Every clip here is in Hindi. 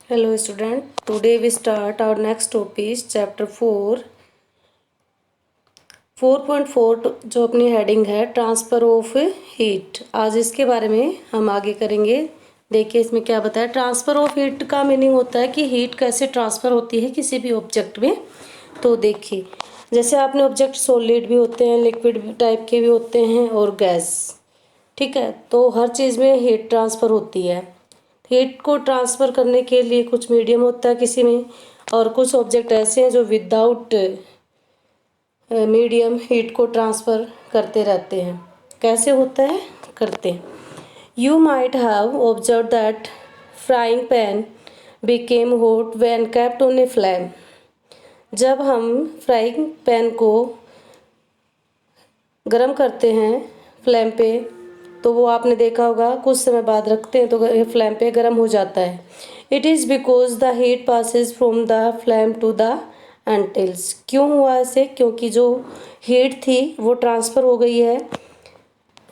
Hello student, today we start our next topic chapter 4 4.4 जो अपनी हेडिंग है ट्रांसफ़र ऑफ हीट। आज इसके बारे में हम आगे करेंगे। देखिए इसमें क्या बताया। ट्रांसफ़र ऑफ हीट का मीनिंग होता है कि हीट कैसे ट्रांसफ़र होती है किसी भी ऑब्जेक्ट में। तो देखिए जैसे आपने ऑब्जेक्ट सॉलिड भी होते हैं, लिक्विड टाइप के भी होते हैं और गैस, ठीक है। तो हर चीज़ में हीट ट्रांसफ़र होती है। हीट को ट्रांसफ़र करने के लिए कुछ मीडियम होता है किसी में, और कुछ ऑब्जेक्ट ऐसे हैं जो विदाउट मीडियम हीट को ट्रांसफ़र करते रहते हैं। कैसे होता है करते हैं। You might have observe that frying pan became hot when kept on a flame. जब हम फ्राइंग पैन को गरम करते हैं फ्लेम पे, तो वो आपने देखा होगा कुछ समय बाद रखते हैं तो फ्लेम पे गर्म हो जाता है। It is because the heat passes from the flame to the utensils. क्यों हुआ ऐसे? क्योंकि जो हीट थी वो ट्रांसफ़र हो गई है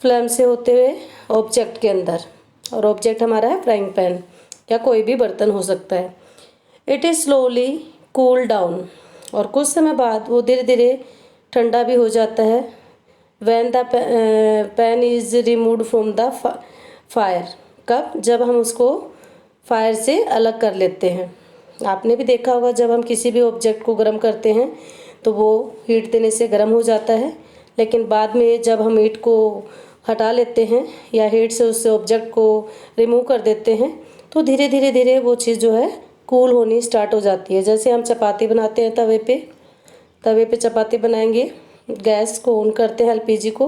फ्लेम से होते हुए ऑब्जेक्ट के अंदर, और ऑब्जेक्ट हमारा है फ्राइंग पैन या कोई भी बर्तन हो सकता है। It is slowly cool down, और कुछ समय बाद वो धीरे धीरे ठंडा भी हो जाता है। when the pan is removed from the fire। कब? जब हम उसको फायर से अलग कर लेते हैं। आपने भी देखा होगा जब हम किसी भी ऑब्जेक्ट को गर्म करते हैं तो वो हीट देने से गर्म हो जाता है, लेकिन बाद में जब हम हीट को हटा लेते हैं या हीट से उससे ऑब्जेक्ट को रिमूव कर देते हैं तो धीरे धीरे धीरे वो चीज़ जो है कूल होनी स्टार्ट हो जाती है। जैसे हम चपाती बनाते हैं तवे पे चपाती बनाएंगे, गैस को ऑन करते हैं एलपीजी को।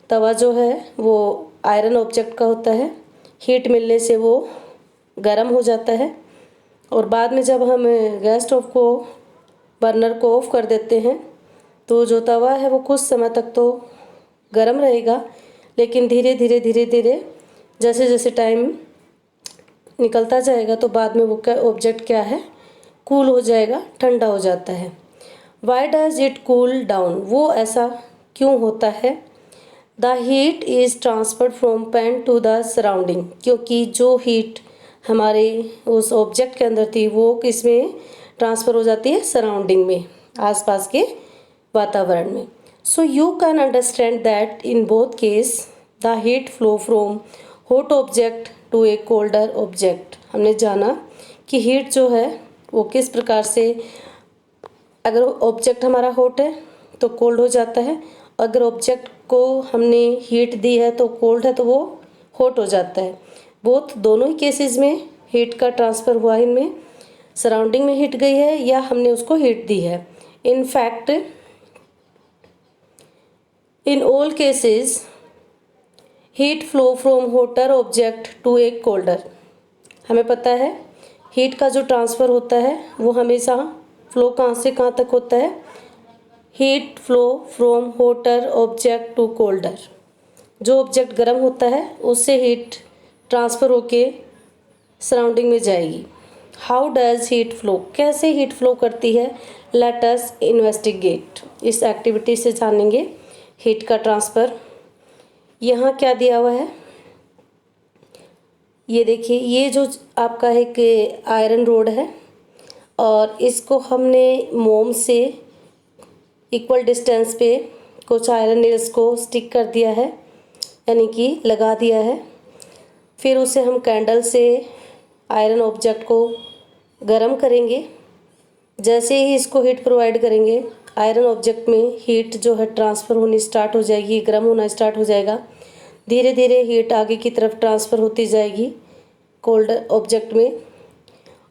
तवा जो है वो आयरन ऑब्जेक्ट का होता है, हीट मिलने से वो गर्म हो जाता है, और बाद में जब हम गैस स्टोव को बर्नर को ऑफ कर देते हैं तो जो तवा है वो कुछ समय तक तो गर्म रहेगा, लेकिन धीरे धीरे जैसे जैसे टाइम निकलता जाएगा तो बाद में वो ऑब्जेक्ट क्या है कूल हो जाएगा, ठंडा हो जाता है। Why does it cool down? वो ऐसा क्यों होता है? The heat is transferred from pan to the surrounding. क्योंकि जो हीट हमारे उस ऑब्जेक्ट के अंदर थी वो किस में ट्रांसफ़र हो जाती है? सराउंडिंग में, आसपास के वातावरण में। So you can understand that in both case the heat flow from hot object to a colder object. हमने जाना कि हीट जो है वो किस प्रकार से, अगर ऑब्जेक्ट हमारा हॉट है तो कोल्ड हो जाता है, अगर ऑब्जेक्ट को हमने हीट दी है तो कोल्ड है तो वो हॉट हो जाता है। दोनों ही केसेस में हीट का ट्रांसफ़र हुआ है। इनमें सराउंडिंग में हीट गई है या हमने उसको हीट दी है। In fact in all cases heat flow from hotter object to a colder. हमें पता है हीट का जो ट्रांसफ़र होता है वो हमेशा फ्लो कहाँ से कहाँ तक होता है? Heat flow from hotter object to colder. जो ऑब्जेक्ट गर्म होता है उससे हीट ट्रांसफ़र होके सराउंडिंग में जाएगी। How does heat flow? कैसे हीट फ्लो करती है? Let us investigate. इस एक्टिविटी से जानेंगे हीट का ट्रांसफ़र। यहाँ क्या दिया हुआ है ये देखिए, ये जो आपका एक आयरन रोड है और इसको हमने मोम से इक्वल डिस्टेंस पे कुछ आयरन नेल्स को स्टिक कर दिया है, यानी कि लगा दिया है। फिर उसे हम कैंडल से आयरन ऑब्जेक्ट को गर्म करेंगे। जैसे ही इसको हीट प्रोवाइड करेंगे आयरन ऑब्जेक्ट में हीट जो है ट्रांसफ़र होनी स्टार्ट हो जाएगी, गर्म होना स्टार्ट हो जाएगा। धीरे धीरे हीट आगे की तरफ ट्रांसफ़र होती जाएगी कोल्ड ऑब्जेक्ट में,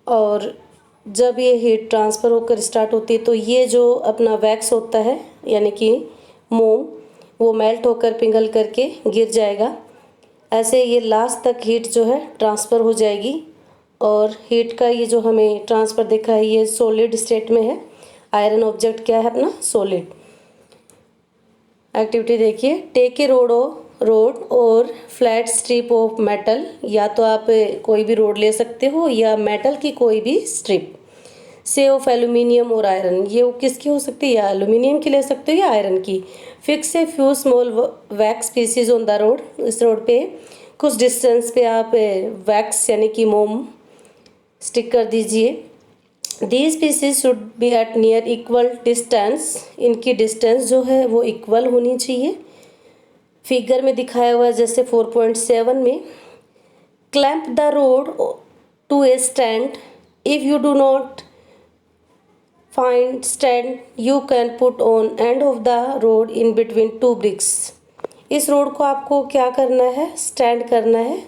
और जब ये हीट ट्रांसफ़र होकर स्टार्ट होती है तो ये जो अपना वैक्स होता है यानी कि मोम, वो मेल्ट होकर पिघल करके गिर जाएगा। ऐसे ये लास्ट तक हीट जो है ट्रांसफ़र हो जाएगी, और हीट का ये जो हमें ट्रांसफ़र देखा है ये सॉलिड स्टेट में है। आयरन ऑब्जेक्ट क्या है अपना? सॉलिड। एक्टिविटी देखिए, टेक ए रोड और फ्लैट स्ट्रिप ऑफ मेटल। या तो आप कोई भी रोड ले सकते हो या मेटल की कोई भी स्ट्रिप से ऑफ एल्यूमिनियम और आयरन। ये किसकी हो सकती है? या एल्यूमिनियम की ले सकते हो या आयरन की। Fix a few small wax pieces on the rod. इस रोड पे कुछ डिस्टेंस पे आप वैक्स यानी कि मोम स्टिक कर दीजिए। These pieces should be at near equal distance, इनकी डिस्टेंस जो है वो इक्वल होनी चाहिए। फिगर में दिखाया हुआ है जैसे 4.7 में, clamp the rod to a stand, if you do not find stand you can put on end of the rod in between two bricks. इस रोड को आपको क्या करना है, स्टैंड करना है।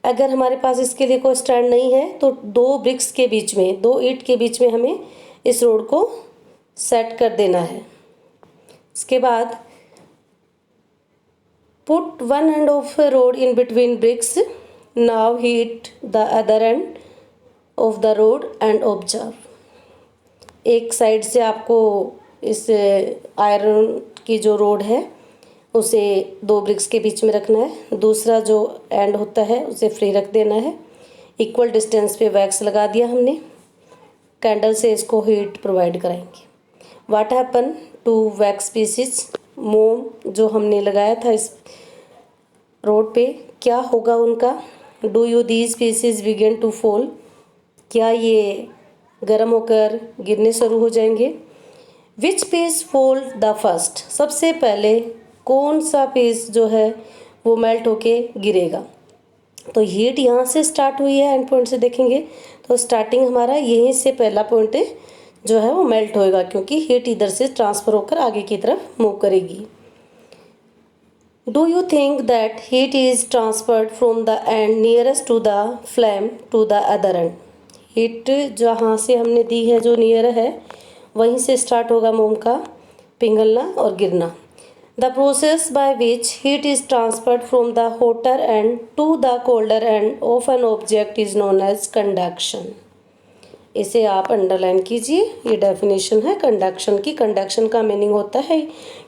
अगर हमारे पास इसके लिए कोई स्टैंड नहीं है तो दो ब्रिक्स के बीच में, दो ईंट के बीच में हमें इस रोड को सेट कर देना है। इसके बाद put one end of rod in between bricks, now heat the other end of the rod and observe. एक साइड से आपको इस आयरन की जो रोड है उसे दो ब्रिक्स के बीच में रखना है, दूसरा जो एंड होता है उसे फ्री रख देना है। इक्वल डिस्टेंस पे वैक्स लगा दिया हमने, कैंडल से इसको हीट प्रोवाइड कराएंगे। What happen to wax pieces, मोम जो हमने लगाया था इस रोड पे, क्या होगा उनका। Do you these pieces begin to fall, क्या ये गर्म होकर गिरने शुरू हो जाएंगे। Which piece fall the first, सबसे पहले कौन सा पीस जो है वो मेल्ट होके गिरेगा। तो हीट यहाँ से स्टार्ट हुई है, एंड पॉइंट से देखेंगे तो स्टार्टिंग हमारा यहीं से पहला पॉइंट जो है वो मेल्ट होएगा, क्योंकि हीट इधर से ट्रांसफ़र होकर आगे की तरफ मूव करेगी। Do you think that heat is transferred from the end nearest to the flame to the other end, heat जहाँ से हमने दी है जो नियर है वहीं से स्टार्ट होगा मोम का पिघलना और गिरना। The process by which heat is transferred from the hotter end to the colder end of an object is known as conduction. इसे आप अंडरलाइन कीजिए, ये डेफिनेशन है कंडक्शन की। कंडक्शन का मीनिंग होता है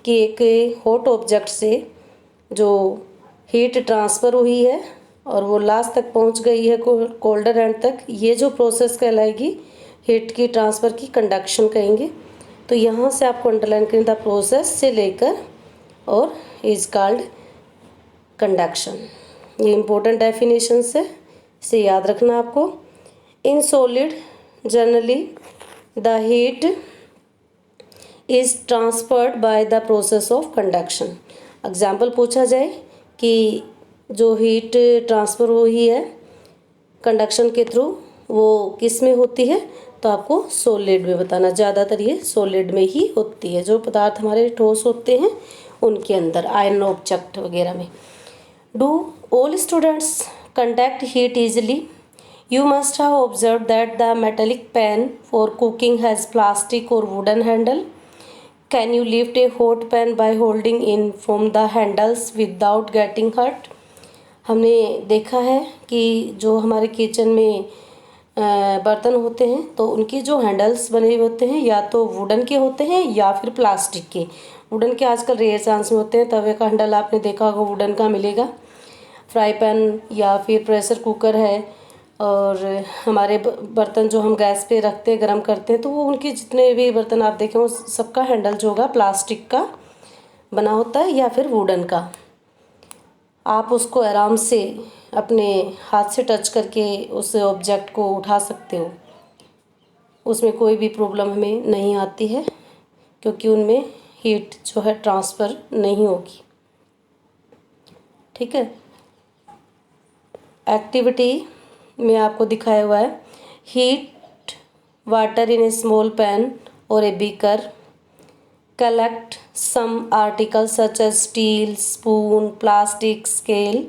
कि एक हॉट ऑब्जेक्ट से जो हीट ट्रांसफ़र हुई है और वो लास्ट तक पहुंच गई है कोल्डर एंड तक, ये जो प्रोसेस कहलाएगी हीट की ट्रांसफ़र की, कंडक्शन कहेंगे। तो यहाँ से आपको अंडरलाइन करें, द प्रोसेस से लेकर और इज़ कॉल्ड कंडक्शन। ये इम्पोर्टेंट डेफिनेशंस है, इसे याद रखना आपको। In solid generally the heat is transferred by the process of conduction. Example पूछा जाए कि जो हीट ट्रांसफ़र हुई है कंडक्शन के थ्रू वो किस में होती है, तो आपको सॉलिड में बताना। ज़्यादातर ये सॉलिड में ही होती है, जो पदार्थ हमारे ठोस होते हैं उनके अंदर, आयरन ऑब्जेक्ट वगैरह में। Do all students conduct heat easily, you must have observe that the metallic pan for cooking has plastic और wooden handle. Can you lift a hot pan by holding in from the handles without getting hurt. हमने देखा है कि जो हमारे किचन में बर्तन होते हैं तो उनके जो हैंडल्स बने हुए होते हैं या तो वुडन के होते हैं या फिर प्लास्टिक के। वुडन के आजकल रेयर चांस में होते हैं, तवे का हैंडल आपने देखा होगा वुडन का मिलेगा। फ्राई पैन या फिर प्रेशर कुकर है, और हमारे बर्तन जो हम गैस पे रखते हैं गर्म करते हैं तो वो उनके जितने भी बर्तन आप देखें वो सबका हैंडल जो होगा प्लास्टिक का बना होता है या फिर वुडन का। आप उसको आराम से अपने हाथ से टच करके उस ऑब्जेक्ट को उठा सकते हो, उसमें कोई भी प्रॉब्लम हमें नहीं आती है, क्योंकि उनमें हीट जो है ट्रांसफ़र नहीं होगी। ठीक है। एक्टिविटी में आपको दिखाया हुआ है, heat water in a small pan और a beaker, collect some articles such as steel, spoon, plastic, scale,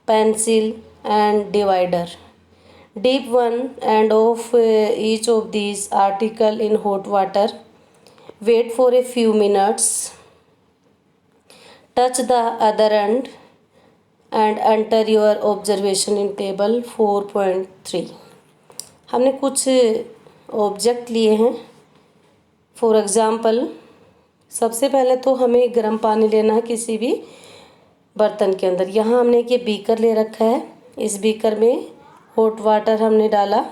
pencil and divider. Dip one end of each of these article in hot water. Wait for a few minutes. Touch the other end and enter your observation in table 4.3. हमने कुछ ऑब्जेक्ट लिए हैं। फॉर एग्ज़ाम्पल, सबसे पहले तो हमें गर्म पानी लेना है किसी भी बर्तन के अंदर। यहाँ हमने ये बीकर ले रखा है, इस बीकर में हॉट वाटर हमने डाला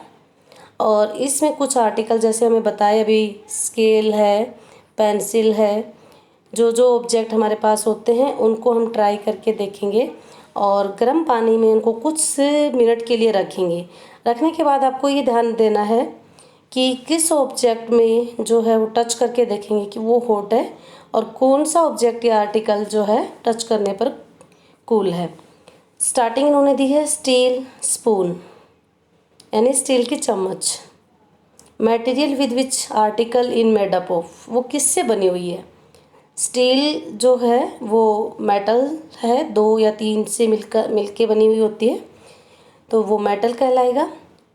और इसमें कुछ आर्टिकल जैसे हमें बताया अभी, स्केल है, पेंसिल है, जो जो ऑब्जेक्ट हमारे पास होते हैं उनको हम ट्राई करके देखेंगे और गर्म पानी में उनको कुछ मिनट के लिए रखेंगे। रखने के बाद आपको ये ध्यान देना है कि किस ऑब्जेक्ट में जो है वो टच करके देखेंगे कि वो हॉट है और कौन सा ऑब्जेक्ट या आर्टिकल जो है टच करने पर कूल है। स्टार्टिंग इन्होंने दी है स्टील स्पून यानी स्टील की चम्मच। Material with which article in made up of, वो किससे बनी हुई है। स्टील जो है वो मेटल है, 2 या 3 से मिलके बनी हुई होती है, तो वो मेटल कहलाएगा।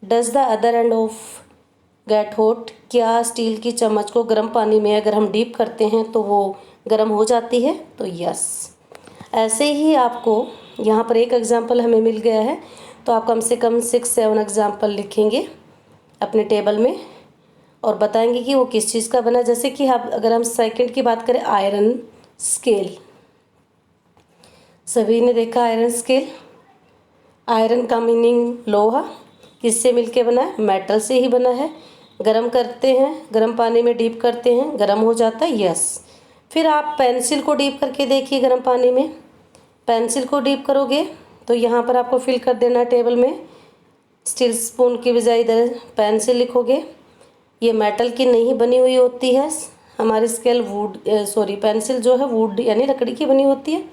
Does the other end of get hot, क्या स्टील की चम्मच को गर्म पानी में अगर हम डीप करते हैं तो वो गर्म हो जाती है, तो यस। ऐसे ही आपको यहाँ पर एक एग्जाम्पल हमें मिल गया है, तो आप कम से कम 6-7 एग्जाम्पल लिखेंगे अपने टेबल में और बताएंगे कि वो किस चीज़ का बना। जैसे कि अगर हम सेकंड की बात करें, आयरन स्केल, सभी ने देखा आयरन स्केल। आयरन का मीनिंग लोहा, किससे मिलके बना है, मेटल से ही बना है। गरम करते हैं, गर्म पानी में डीप करते हैं, गरम हो जाता है, यस। फिर आप पेंसिल को डीप करके देखिए गर्म पानी में, पेंसिल को डीप करोगे तो यहाँ पर आपको फिल कर देना टेबल में। स्टील स्पून की बजाय इधर पेंसिल लिखोगे। ये मेटल की नहीं बनी हुई होती है, हमारी स्केल पेंसिल जो है वुड यानी लकड़ी की बनी होती है।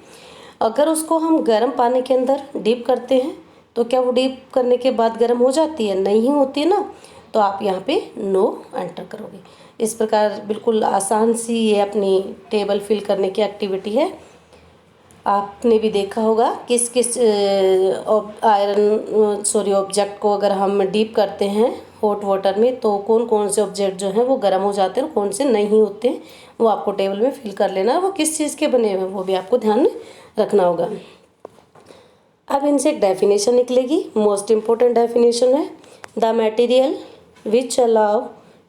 अगर उसको हम गर्म पानी के अंदर डीप करते हैं तो क्या वो डीप करने के बाद गर्म हो जाती है, नहीं होती है ना, तो आप यहाँ पे नो एंटर करोगे। इस प्रकार बिल्कुल आसान सी ये अपनी टेबल फिल करने की एक्टिविटी है। आपने भी देखा होगा किस किस ऑब्जेक्ट को अगर हम डीप करते हैं हॉट वाटर में तो कौन कौन से ऑब्जेक्ट जो हैं वो गर्म हो जाते हैं और कौन से नहीं होते हैं, वो आपको टेबल में फिल कर लेना है। वो किस चीज़ के बने हुए हैं वो भी आपको ध्यान में रखना होगा। अब इनसे एक डेफिनेशन निकलेगी, मोस्ट इम्पोर्टेंट डेफिनेशन है, the material which allow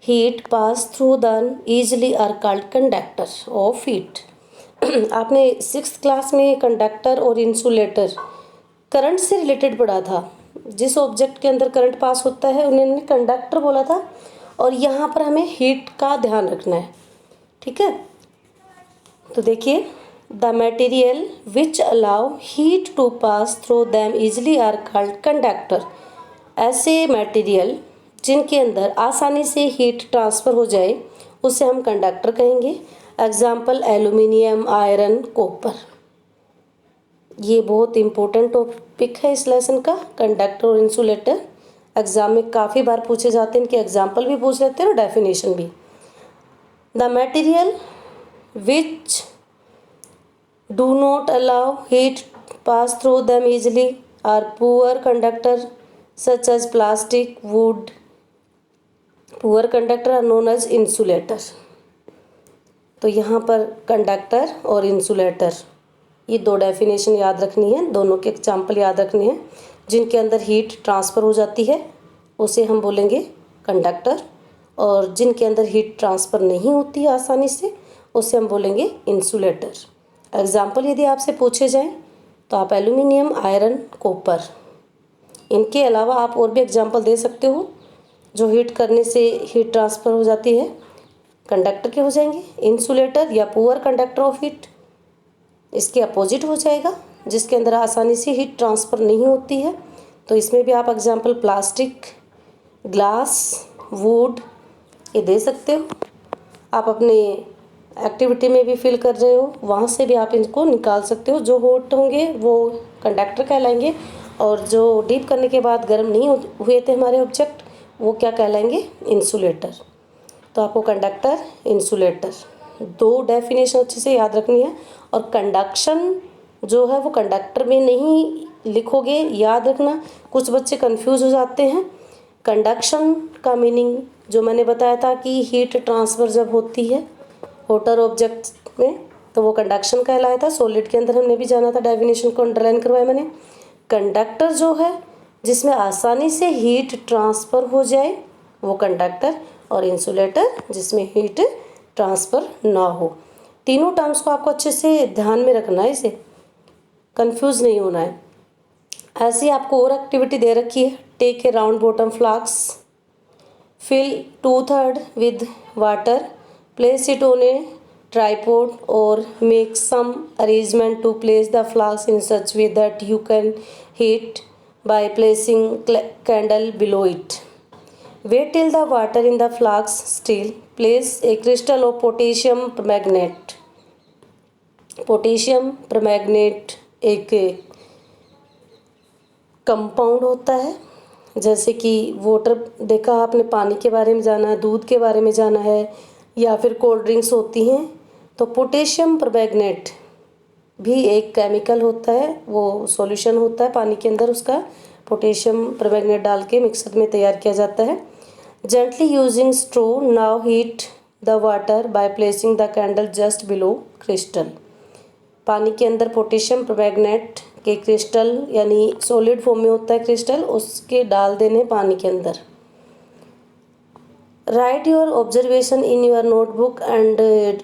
heat pass through the easily are called conductor of heat. आपने 6th क्लास में कंडक्टर और इंसुलेटर करंट से रिलेटेड पढ़ा था। जिस ऑब्जेक्ट के अंदर करंट पास होता है उन्होंने कंडक्टर बोला था, और यहाँ पर हमें हीट का ध्यान रखना है, ठीक है। तो देखिए, the material which allow heat to pass through them easily are called conductor. ऐसे मटेरियल जिनके अंदर आसानी से हीट ट्रांसफ़र हो जाए उसे हम कंडक्टर कहेंगे। Example aluminium, iron, copper. ये बहुत इम्पोर्टेंट टॉपिक है इस लेसन का, कंडक्टर और इंसुलेटर। एग्जाम में काफ़ी बार पूछे जाते हैं, इनके एग्जाम्पल भी पूछ लेते हैं और डेफिनेशन भी। The material which do not allow heat pass through them easily are poor conductor such as plastic, wood. Poor conductor are known as insulator. तो यहाँ पर कंडक्टर और इंसुलेटर, ये 2 डेफिनेशन याद रखनी है, दोनों के एग्जाम्पल याद रखने हैं। जिनके अंदर हीट ट्रांसफ़र हो जाती है उसे हम बोलेंगे कंडक्टर, और जिनके अंदर हीट ट्रांसफ़र नहीं होती है आसानी से उसे हम बोलेंगे इंसुलेटर। एग्जाम्पल यदि आपसे पूछे जाएं तो आप एल्यूमिनियम, आयरन, कॉपर, इनके अलावा आप और भी एग्जाम्पल दे सकते हो जो हीट करने से हीट ट्रांसफ़र हो जाती है, कंडक्टर के हो जाएंगे। इंसुलेटर या पुअर कंडक्टर ऑफ हीट इसके अपोजिट हो जाएगा, जिसके अंदर आसानी से हीट ट्रांसफ़र नहीं होती है। तो इसमें भी आप एग्जाम्पल प्लास्टिक, ग्लास, वुड ये दे सकते हो। आप अपने एक्टिविटी में भी फिल कर रहे हो, वहाँ से भी आप इनको निकाल सकते हो। जो हॉट होंगे वो कंडक्टर कहलाएंगे और जो डीप करने के बाद गर्म नहीं हुए थे हमारे ऑब्जेक्ट वो क्या कहलाएंगे, इंसुलेटर। तो आपको कंडक्टर, इंसुलेटर 2 डेफिनेशन अच्छे से याद रखनी है। और कंडक्शन जो है वो कंडक्टर में नहीं लिखोगे, याद रखना, कुछ बच्चे कंफ्यूज हो जाते हैं। कंडक्शन का मीनिंग जो मैंने बताया था कि हीट ट्रांसफ़र जब होती है हॉटर ऑब्जेक्ट में तो वो कंडक्शन कहलाया था। सॉलिड के अंदर हमने भी जाना था, डेफिनेशन को अंडरलाइन करवाया मैंने। कंडक्टर जो है जिसमें आसानी से हीट ट्रांसफ़र हो जाए वो कंडक्टर, और इंसुलेटर जिसमें हीट ट्रांसफ़र ना हो। तीनों टर्म्स को आपको अच्छे से ध्यान में रखना है, इसे कंफ्यूज नहीं होना है। ऐसी आपको और एक्टिविटी दे रखी है, take a round bottom flask, fill 2/3 with water, place it on a tripod or make some arrangement to place the flask in such way that you can heat by placing candle below it. Wait till the water in the flask still. Place a crystal of potassium permanganate. Potassium permanganate एक कंपाउंड होता है, जैसे कि वाटर देखा आपने, पानी के बारे में जाना है, दूध के बारे में जाना है, या फिर कोल्ड ड्रिंक्स होती हैं, तो पोटेशियम परमैंगनेट भी एक केमिकल होता है, वो सॉल्यूशन होता है पानी के अंदर, उसका पोटेशियम परमैंगनेट डाल के मिक्सर में तैयार किया जाता है। Gently using straw now heat the water by placing the candle just below crystal. पानी के अंदर पोटेशियम परमैंगनेट के क्रिस्टल यानी सॉलिड फॉर्म में होता है क्रिस्टल, उसके डाल देने पानी के अंदर। Write your observation in your notebook and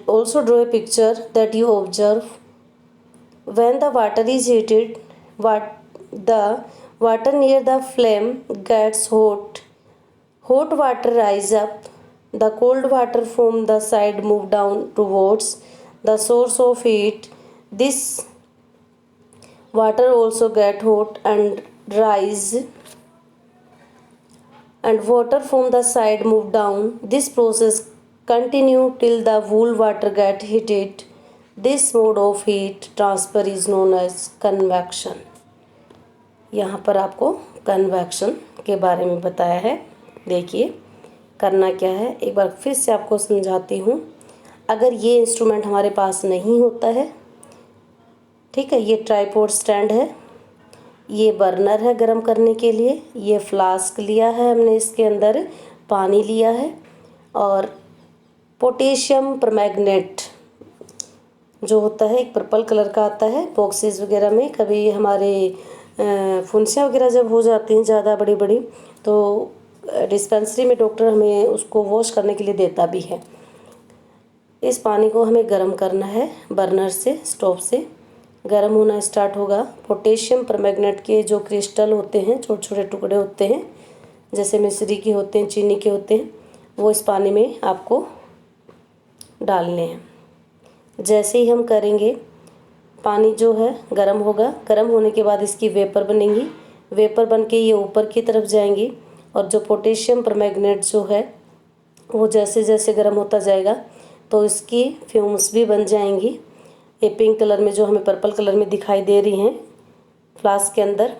also draw a picture that you observe when the water is heated. The water near the flame gets hot water rise up, the cold water from the side move down towards the source of heat. This water also get hot and rise, and water from the side move down. This process continue till the whole water get heated. This mode of heat transfer is known as convection. यहाँ पर आपको कन्वेक्शन के बारे में बताया है। देखिए करना क्या है, एक बार फिर से आपको समझाती हूँ। अगर ये इंस्ट्रूमेंट हमारे पास नहीं होता है, ठीक है, ये ट्राइपॉड स्टैंड है, ये बर्नर है गरम करने के लिए, ये फ्लास्क लिया है हमने, इसके अंदर पानी लिया है, और पोटेशियम परमैंगनेट जो होता है एक पर्पल कलर का आता है बॉक्सेस वगैरह में। कभी हमारे फुंसियाँ वगैरह जब हो जाती हैं ज़्यादा बड़ी बड़ी, तो डिस्पेंसरी में डॉक्टर हमें उसको वॉश करने के लिए देता भी है। इस पानी को हमें गर्म करना है बर्नर से, स्टोव से गर्म होना स्टार्ट होगा। पोटेशियम परमैंगनेट के जो क्रिस्टल होते हैं, छोटे छोटे टुकड़े होते हैं, जैसे मिश्री के होते हैं, चीनी के होते हैं, वो इस पानी में आपको डालने हैं। जैसे ही हम करेंगे पानी जो है गर्म होगा, गर्म होने के बाद इसकी वेपर बनेंगी, वेपर बन के ये ऊपर की तरफ जाएंगी, और जो पोटेशियम परमैंगनेट जो है वो जैसे जैसे गर्म होता जाएगा तो इसकी फ्यूम्स भी बन जाएंगी। ये पिंक कलर में जो हमें पर्पल कलर में दिखाई दे रही हैं फ्लास्क के अंदर,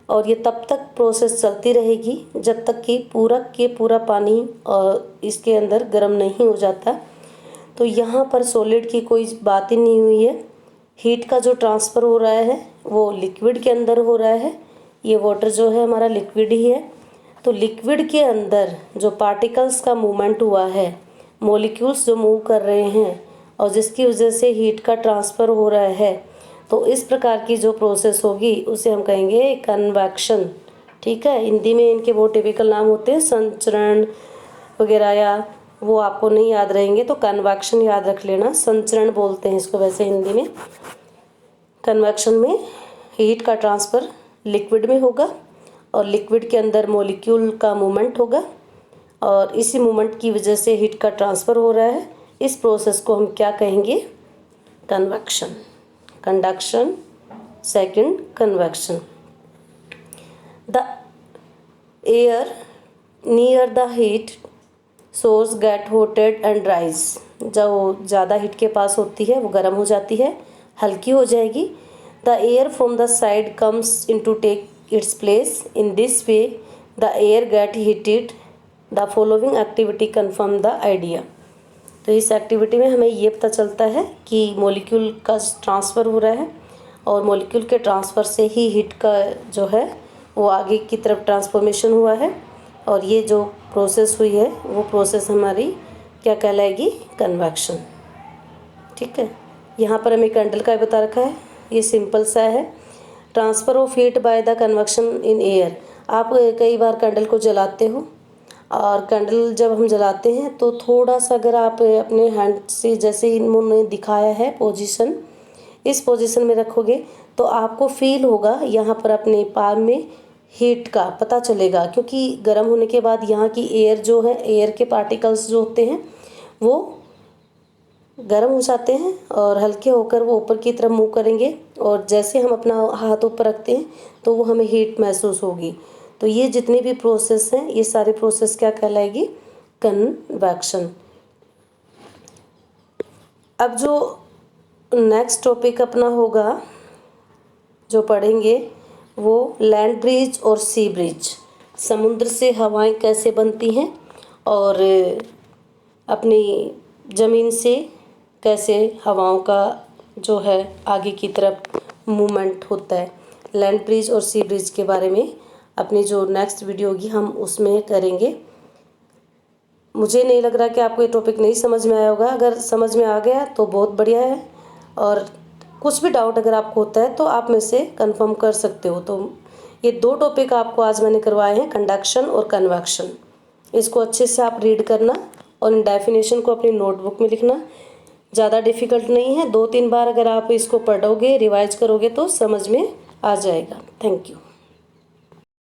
और ये तब तक प्रोसेस चलती रहेगी जब तक कि पूरा पानी और इसके अंदर गर्म नहीं हो जाता। तो यहाँ पर सॉलिड की कोई बात ही नहीं हुई है, हीट का जो ट्रांसफ़र हो रहा है वो लिक्विड के अंदर हो रहा है। ये वाटर जो है हमारा लिक्विड ही है, तो लिक्विड के अंदर जो पार्टिकल्स का मूवमेंट हुआ है, मॉलिक्यूल्स जो मूव कर रहे हैं और जिसकी वजह से हीट का ट्रांसफ़र हो रहा है, तो इस प्रकार की जो प्रोसेस होगी उसे हम कहेंगे कन्वेक्शन। ठीक है, हिंदी में इनके वो टिपिकल नाम होते हैं, संचरण वगैरह, या वो आपको नहीं याद रहेंगे तो कन्वेक्शन याद रख लेना, संचरण बोलते हैं इसको वैसे हिंदी में। कन्वेक्शन में हीट का ट्रांसफ़र लिक्विड में होगा और लिक्विड के अंदर मॉलिक्यूल का मूवमेंट होगा, और इसी मूवमेंट की वजह से हीट का ट्रांसफ़र हो रहा है। इस प्रोसेस को हम क्या कहेंगे? Convection. Conduction, second convection. The air near the heat source get heated and rise. जो ज़्यादा हीट के पास होती है वो गर्म हो जाती है, हल्की हो जाएगी। The air from the side comes in to take its place. In this way the air get heated. The following activity confirm the idea. तो इस एक्टिविटी में हमें ये पता चलता है कि मॉलिक्यूल का ट्रांसफ़र हो रहा है, और मॉलिक्यूल के ट्रांसफ़र से ही हीट का जो है वो आगे की तरफ ट्रांसफॉर्मेशन हुआ है, और ये जो प्रोसेस हुई है वो प्रोसेस हमारी क्या कहलाएगी? कन्वेक्शन। ठीक है, यहाँ पर हमें कैंडल का बता रखा है, ये सिंपल सा है। Transfer of heat by the convection in air. आप कई बार कैंडल को जलाते हो, और कैंडल जब हम जलाते हैं तो थोड़ा सा अगर आप अपने हैंड से, जैसे इन्होंने दिखाया है पोजीशन, इस पोजीशन में रखोगे तो आपको फील होगा यहाँ पर अपने पाम में हीट का पता चलेगा, क्योंकि गर्म होने के बाद यहाँ की एयर जो है, एयर के पार्टिकल्स जो होते हैं वो गर्म हो जाते हैं और हल्के होकर वो ऊपर की तरफ मूव करेंगे, और जैसे हम अपना हाथ ऊपर रखते हैं तो वो हमें हीट महसूस होगी। तो ये जितने भी प्रोसेस हैं ये सारे प्रोसेस क्या कहलाएगी? कन्वैक्शन। अब जो नेक्स्ट टॉपिक अपना होगा जो पढ़ेंगे वो लैंड ब्रिज और सी ब्रिज। समुद्र से हवाएं कैसे बनती हैं और अपनी ज़मीन से कैसे हवाओं का जो है आगे की तरफ मूवमेंट होता है। लैंड ब्रिज और सी ब्रिज के बारे में अपनी जो नेक्स्ट वीडियो होगी हम उसमें करेंगे। मुझे नहीं लग रहा कि आपको ये टॉपिक नहीं समझ में आया होगा। अगर समझ में आ गया तो बहुत बढ़िया है, और कुछ भी डाउट अगर आपको होता है तो आप मेरे से कंफर्म कर सकते हो। तो ये 2 टॉपिक आपको आज मैंने करवाए हैं, कंडक्शन और कन्वैक्शन। इसको अच्छे से आप रीड करना और इन डेफिनेशन को अपनी नोटबुक में लिखना। ज़्यादा डिफ़िकल्ट नहीं है, 2-3 बार अगर आप इसको पढ़ोगे, रिवाइज करोगे तो समझ में आ जाएगा। Thank you.